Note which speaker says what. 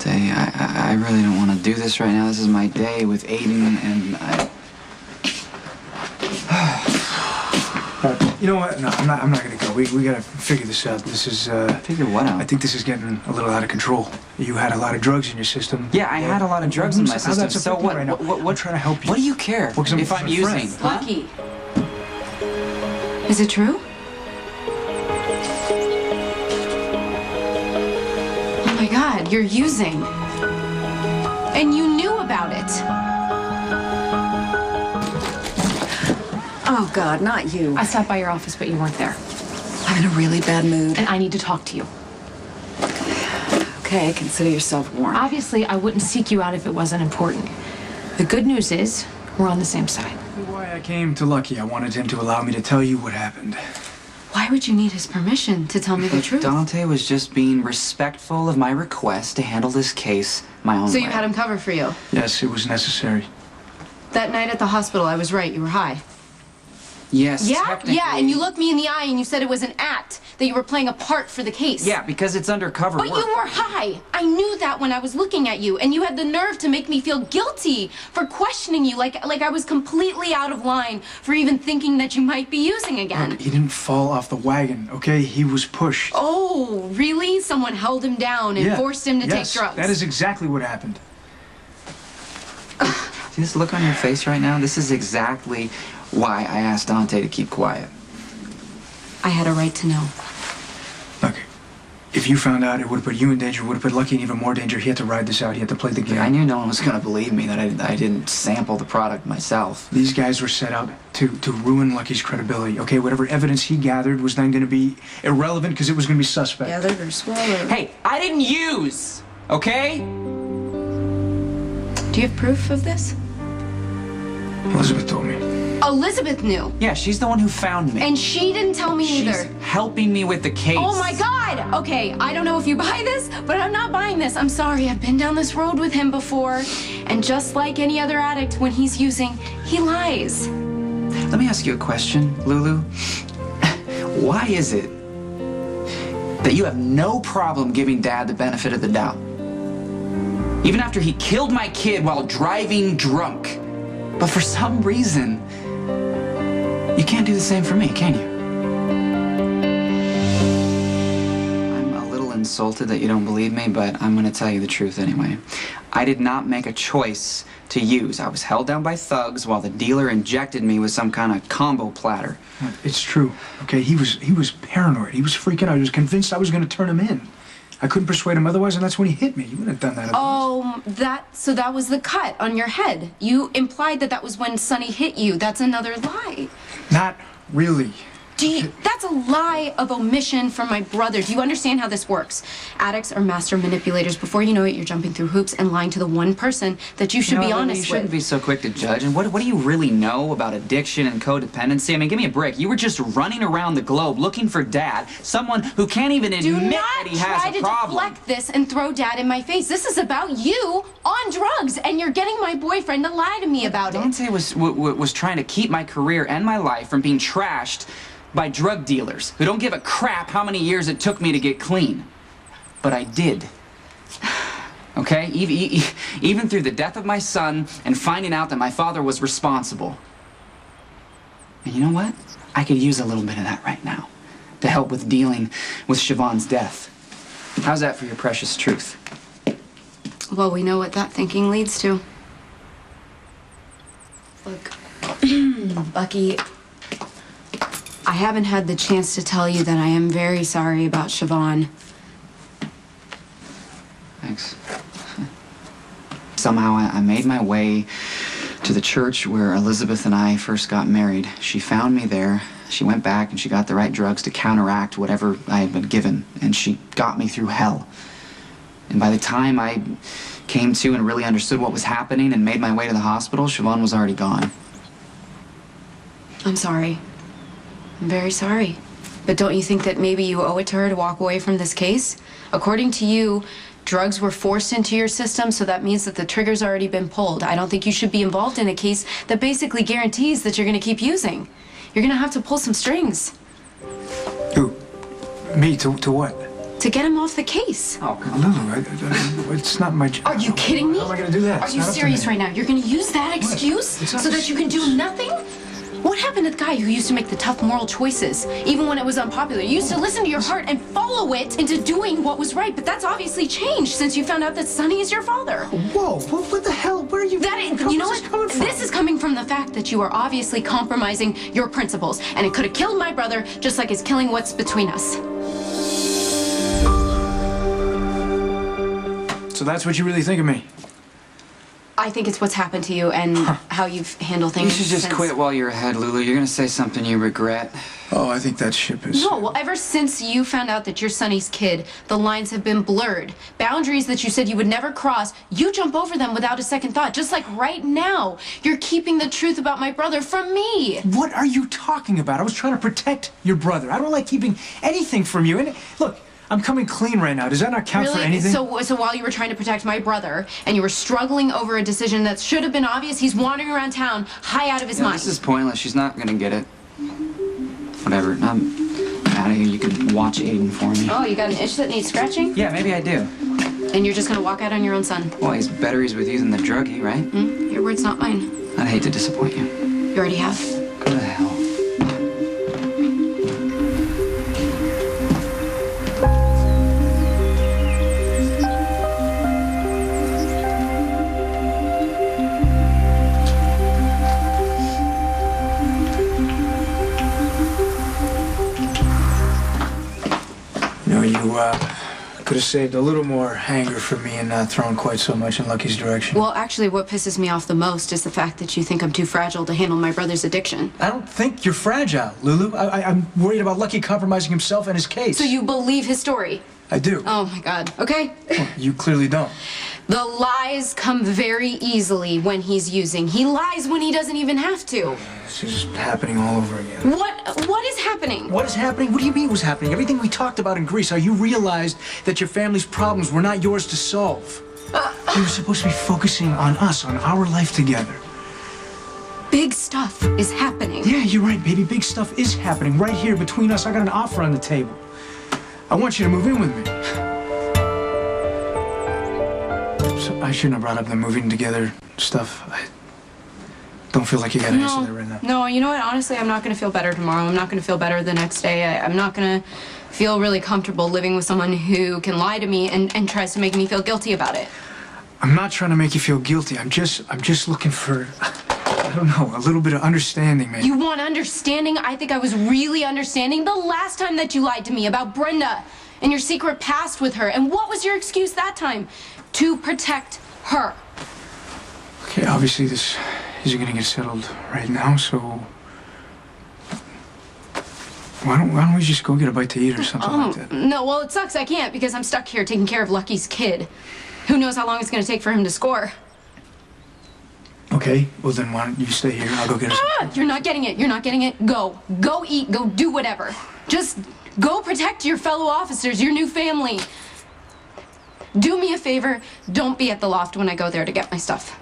Speaker 1: Dante, I really don't want to do this right now. This is my day with Aiden, and
Speaker 2: you know what? No, I'm not gonna go. We gotta figure this out. This is,
Speaker 1: Figure what out?
Speaker 2: I think this is getting a little out of control. You had a lot of drugs in your system.
Speaker 1: Yeah, I had a lot of drugs in my system. So what?
Speaker 2: Right now.
Speaker 1: What?
Speaker 2: I'm trying to help you.
Speaker 1: What do you care if I'm using? Huh?
Speaker 3: Lucky. Is it true? Oh my God, you're using. And you knew about it.
Speaker 4: Oh, God, not you.
Speaker 5: I stopped by your office, but you weren't there.
Speaker 4: I'm in a really bad mood.
Speaker 5: And I need to talk to you.
Speaker 4: Okay, consider yourself warned.
Speaker 5: Obviously, I wouldn't seek you out if it wasn't important. The good news is, we're on the same side.
Speaker 2: Why I came to Lucky, I wanted him to allow me to tell you what happened.
Speaker 3: Why would you need his permission to tell me the truth?
Speaker 1: Dante was just being respectful of my request to handle this case my own way.
Speaker 3: So you had him covered for you?
Speaker 2: Yes, it was necessary.
Speaker 3: That night at the hospital, I was right. You were high.
Speaker 1: Yes,
Speaker 3: Yeah?
Speaker 1: technically.
Speaker 3: Yeah, and you looked me in the eye and you said it was an act, that you were playing a part for the case.
Speaker 1: Yeah, because it's undercover
Speaker 3: But
Speaker 1: work.
Speaker 3: you were high. I knew that when I was looking at you, and you had the nerve to make me feel guilty for questioning you, like I was completely out of line for even thinking that you might be using again.
Speaker 2: Look, he didn't fall off the wagon, okay? He was pushed.
Speaker 3: Oh, really? Someone held him down and forced him to take drugs?
Speaker 2: That is exactly what happened.
Speaker 1: See this look on your face right now? This is exactly why I asked Dante to keep quiet.
Speaker 3: I had a right to know.
Speaker 2: Look, if you found out, it would have put you in danger, would have put Lucky in even more danger. He had to ride this out. He had to play the game.
Speaker 1: I knew no one was going to believe me that I didn't sample the product myself.
Speaker 2: These guys were set up to ruin Lucky's credibility, okay? Whatever evidence he gathered was then going to be irrelevant because it was going to be suspect.
Speaker 4: Gathered or swallowed.
Speaker 1: Hey, I didn't use, okay?
Speaker 3: Do you have proof of this?
Speaker 2: Elizabeth told me.
Speaker 3: Elizabeth knew.
Speaker 1: Yeah, she's the one who found me.
Speaker 3: And she didn't tell me either.
Speaker 1: She's helping me with the case.
Speaker 3: Oh my God! Okay, I don't know if you buy this, but I'm not buying this. I'm sorry, I've been down this road with him before. And just like any other addict, when he's using, he lies.
Speaker 1: Let me ask you a question, Lulu. Why is it that you have no problem giving Dad the benefit of the doubt? Even after he killed my kid while driving drunk. But for some reason, you can't do the same for me, can you? I'm a little insulted that you don't believe me, but I'm going to tell you the truth anyway. I did not make a choice to use. I was held down by thugs while the dealer injected me with some kind of combo platter.
Speaker 2: It's true, okay? He was paranoid. He was freaking out. He was convinced I was going to turn him in. I couldn't persuade him otherwise, and that's when he hit me. You wouldn't have done that otherwise.
Speaker 3: Oh, so that was the cut on your head. You implied that was when Sonny hit you. That's another lie.
Speaker 2: Not really.
Speaker 3: That's a lie of omission from my brother. Do you understand how this works? Addicts are master manipulators. Before you know it, you're jumping through hoops and lying to the one person that you should be honest with.
Speaker 1: You shouldn't be so quick to judge. And what do you really know about addiction and codependency? I mean, give me a break. You were just running around the globe looking for Dad, someone who can't even admit that he has a problem.
Speaker 3: Do not try to deflect this and throw Dad in my face. This is about you on drugs, and you're getting my boyfriend to lie to me about it.
Speaker 1: Dante was trying to keep my career and my life from being trashed by drug dealers who don't give a crap how many years it took me to get clean. But I did. Okay? Even through the death of my son and finding out that my father was responsible. And you know what? I could use a little bit of that right now to help with dealing with Siobhan's death. How's that for your precious truth?
Speaker 3: Well, we know what that thinking leads to.
Speaker 4: Look, Bucky, I haven't had the chance to tell you that I am very sorry about Siobhan.
Speaker 1: Thanks. Somehow I made my way to the church where Elizabeth and I first got married. She found me there. She went back and she got the right drugs to counteract whatever I had been given. And she got me through hell. And by the time I came to and really understood what was happening and made my way to the hospital, Siobhan was already gone.
Speaker 3: I'm sorry. I'm very sorry. But don't you think that maybe you owe it to her to walk away from this case? According to you, drugs were forced into your system, so that means that the trigger's already been pulled. I don't think you should be involved in a case that basically guarantees that you're going to keep using. You're going to have to pull some strings.
Speaker 2: Who? Me? To what?
Speaker 3: To get him off the case.
Speaker 1: Oh, come on.
Speaker 2: Lulu, it's not my job.
Speaker 3: Are you kidding me?
Speaker 2: How am I gonna do that?
Speaker 3: Are
Speaker 2: It's
Speaker 3: you
Speaker 2: not up to
Speaker 3: serious
Speaker 2: me.
Speaker 3: right now? You're gonna use that excuse
Speaker 2: It's not
Speaker 3: so that you can do nothing? What happened to the guy who used to make the tough moral choices, even when it was unpopular? You used to listen to your heart and follow it into doing what was right, but that's obviously changed since you found out that Sonny is your father.
Speaker 2: Whoa, what the hell? Where are you?
Speaker 3: You know what?
Speaker 2: Coming from?
Speaker 3: This is coming from the fact that you are obviously compromising your principles, and it could have killed my brother just like it's killing what's between us.
Speaker 2: So that's what you really think of me?
Speaker 3: I think it's what's happened to you and how you've handled
Speaker 1: You
Speaker 3: things
Speaker 1: should just
Speaker 3: since.
Speaker 1: quit while you're ahead, Lulu. You're gonna say something you regret.
Speaker 2: Oh, I think that ship is...
Speaker 3: No, well, ever since you found out that you're Sonny's kid, the lines have been blurred. Boundaries that you said you would never cross, you jump over them without a second thought. Just like right now, you're keeping the truth about my brother from me.
Speaker 2: What are you talking about? I was trying to protect your brother. I don't like keeping anything from you. And look, I'm coming clean right now. Does that not count for anything?
Speaker 3: So while you were trying to protect my brother and you were struggling over a decision that should have been obvious, he's wandering around town, high out of his mind.
Speaker 1: This is pointless. She's not gonna get it. Whatever. I'm out of here. You can watch Aiden for me.
Speaker 3: Oh, you got an itch that needs scratching?
Speaker 1: Yeah, maybe I do.
Speaker 3: And you're just gonna walk out on your own son?
Speaker 1: Well, he's better he's with you than the druggie, right?
Speaker 3: Your word's not mine.
Speaker 1: I'd hate to disappoint you.
Speaker 3: You already have.
Speaker 1: Go to hell.
Speaker 2: You could have saved a little more anger from me and not thrown quite so much in Lucky's direction.
Speaker 3: Well, actually, what pisses me off the most is the fact that you think I'm too fragile to handle my brother's addiction.
Speaker 2: I don't think you're fragile, Lulu. I'm worried about Lucky compromising himself and his case.
Speaker 3: So you believe his story?
Speaker 2: I do.
Speaker 3: Oh my God. Okay.
Speaker 2: Well, you clearly don't.
Speaker 3: The lies come very easily when he's using. He lies when he doesn't even have to.
Speaker 2: This is happening all over again.
Speaker 3: What is happening?
Speaker 2: What is happening? What do you mean was happening? Everything we talked about in Greece, how you realized that your family's problems were not yours to solve. You were supposed to be focusing on us, on our life together.
Speaker 3: Big stuff is happening.
Speaker 2: Yeah, you're right, baby. Big stuff is happening right here between us. I got an offer on the table. I want you to move in with me. So I shouldn't have brought up the moving together stuff. I don't feel like you gotta answer that right now.
Speaker 3: No, you know what? Honestly, I'm not gonna feel better tomorrow. I'm not gonna feel better the next day. I'm not gonna feel really comfortable living with someone who can lie to me and tries to make me feel guilty about it.
Speaker 2: I'm not trying to make you feel guilty. I'm just looking for, I don't know, a little bit of understanding, maybe.
Speaker 3: You want understanding? I think I was really understanding the last time that you lied to me about Brenda and your secret past with her. And what was your excuse that time? To protect her.
Speaker 2: Okay, obviously this isn't gonna get settled right now, so why don't we just go get a bite to eat or something like that?
Speaker 3: No, well, it sucks I can't because I'm stuck here taking care of Lucky's kid. Who knows how long it's gonna take for him to score.
Speaker 2: Okay, well then why don't you stay here? I'll go get us.
Speaker 3: You're not getting it. You're not getting it. Go. Go eat. Go do whatever. Just go protect your fellow officers, your new family. Do me a favor. Don't be at the loft when I go there to get my stuff.